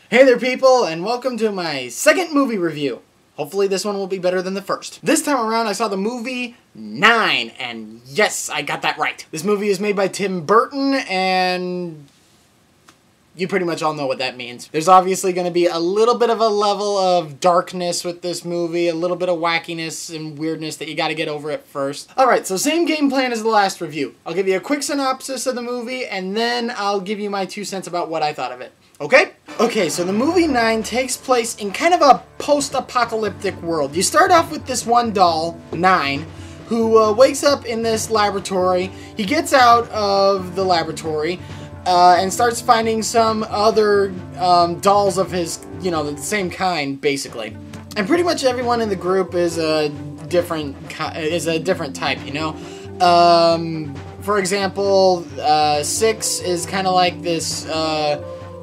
Hey there people, and welcome to my second movie review. Hopefully this one will be better than the first. This time around I saw the movie 9, and yes, I got that right. This movie is made by Tim Burton, and you pretty much all know what that means. There's obviously going to be a little bit of a level of darkness with this movie, a little bit of wackiness and weirdness that you got to get over at first. Alright, so same game plan as the last review. I'll give you a quick synopsis of the movie, and then I'll give you my 2 cents about what I thought of it. Okay? Okay, so the movie 9 takes place in kind of a post-apocalyptic world. You start off with this one doll, 9, who wakes up in this laboratory. He gets out of the laboratory and starts finding some other dolls of his, you know, the same kind, basically. And pretty much everyone in the group is a different type, you know? For example, 6 is kind of like this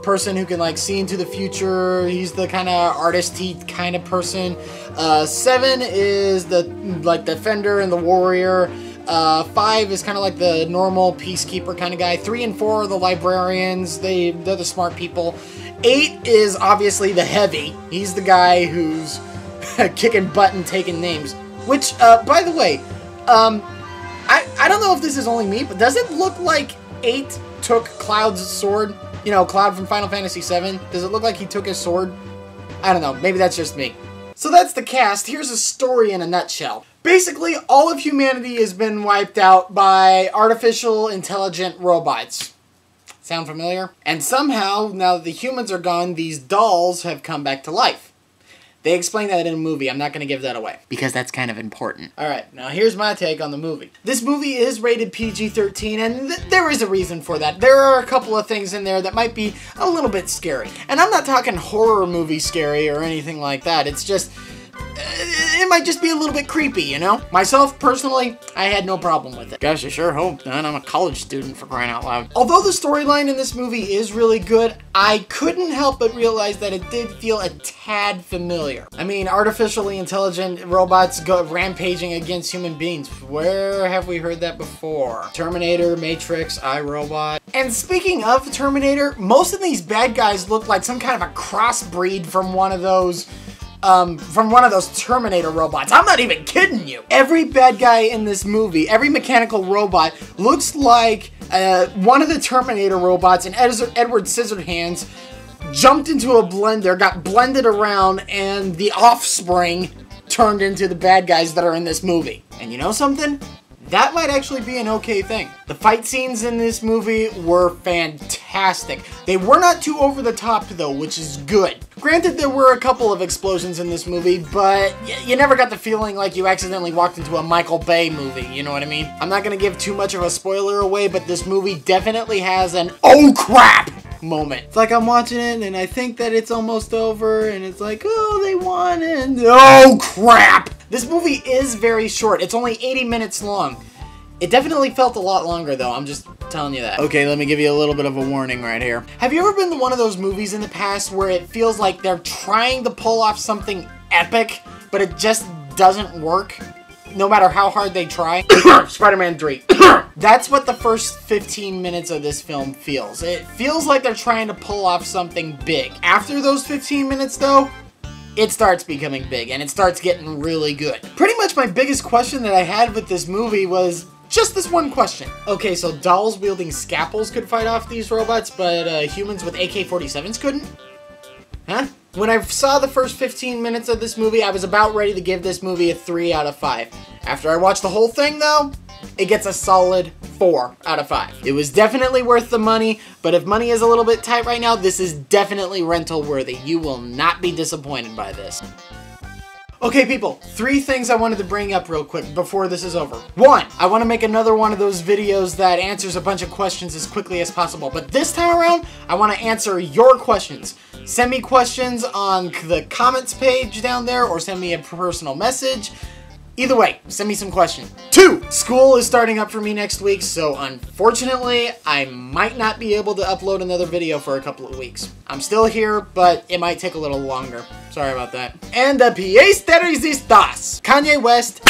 person who can like see into the future. He's the kind of artisty kind of person. 7 is the defender and the warrior. 5 is kind of like the normal peacekeeper kind of guy. 3 and 4 are the librarians. They're the smart people. 8 is obviously the heavy. He's the guy who's kicking butt and taking names. Which, by the way, I don't know if this is only me, but does it look like 8 took Cloud's sword? You know, Cloud from Final Fantasy VII. Does it look like he took his sword? I don't know. Maybe that's just me. So that's the cast. Here's a story in a nutshell. Basically, all of humanity has been wiped out by artificial intelligent robots. Sound familiar? And somehow, now that the humans are gone, these dolls have come back to life. They explain that in a movie. I'm not going to give that away, because that's kind of important. Alright, now here's my take on the movie. This movie is rated PG-13, and there is a reason for that. There are a couple of things in there that might be a little bit scary. And I'm not talking horror movie scary or anything like that. It's just, it might just be a little bit creepy, you know? Myself, personally, I had no problem with it. Gosh, I sure hope not. I'm a college student, for crying out loud. Although the storyline in this movie is really good, I couldn't help but realize that it did feel a tad familiar. I mean, artificially intelligent robots go rampaging against human beings. Where have we heard that before? Terminator, Matrix, iRobot. And speaking of Terminator, most of these bad guys look like some kind of a crossbreed from one of those Terminator robots. I'm not even kidding you. Every bad guy in this movie, every mechanical robot, looks like one of the Terminator robots, and Edward Scissorhands jumped into a blender, got blended around, and the offspring turned into the bad guys that are in this movie. And you know something? That might actually be an okay thing. The fight scenes in this movie were fantastic. They were not too over the top though, which is good. Granted, there were a couple of explosions in this movie, but you never got the feeling like you accidentally walked into a Michael Bay movie, you know what I mean? I'm not gonna give too much of a spoiler away, but this movie definitely has an "oh crap" moment. It's like I'm watching it and I think that it's almost over and it's like, oh, they won and oh crap! This movie is very short. It's only 80 minutes long. It definitely felt a lot longer though, I'm just telling you that. Okay, let me give you a little bit of a warning right here. Have you ever been to one of those movies in the past where it feels like they're trying to pull off something epic, but it just doesn't work? No matter how hard they try? Spider-Man 3. That's what the first 15 minutes of this film feels. It feels like they're trying to pull off something big. After those 15 minutes though, it starts becoming big, and it starts getting really good. Pretty much my biggest question that I had with this movie was just this one question. Okay, so dolls wielding scalpels could fight off these robots, but humans with AK-47s couldn't? Huh? When I saw the first 15 minutes of this movie, I was about ready to give this movie a 3 out of 5. After I watched the whole thing, though, it gets a solid 4 out of 5. It was definitely worth the money, but if money is a little bit tight right now, this is definitely rental worthy. You will not be disappointed by this. Okay, people, 3 things I wanted to bring up real quick before this is over. 1, I want to make another one of those videos that answers a bunch of questions as quickly as possible, but this time around, I want to answer your questions. Send me questions on the comments page down there, or send me a personal message. Either way, send me some questions. 2, school is starting up for me next week, so unfortunately, I might not be able to upload another video for a couple of weeks. I'm still here, but it might take a little longer. Sorry about that. And the pièce de résistance, Kanye West.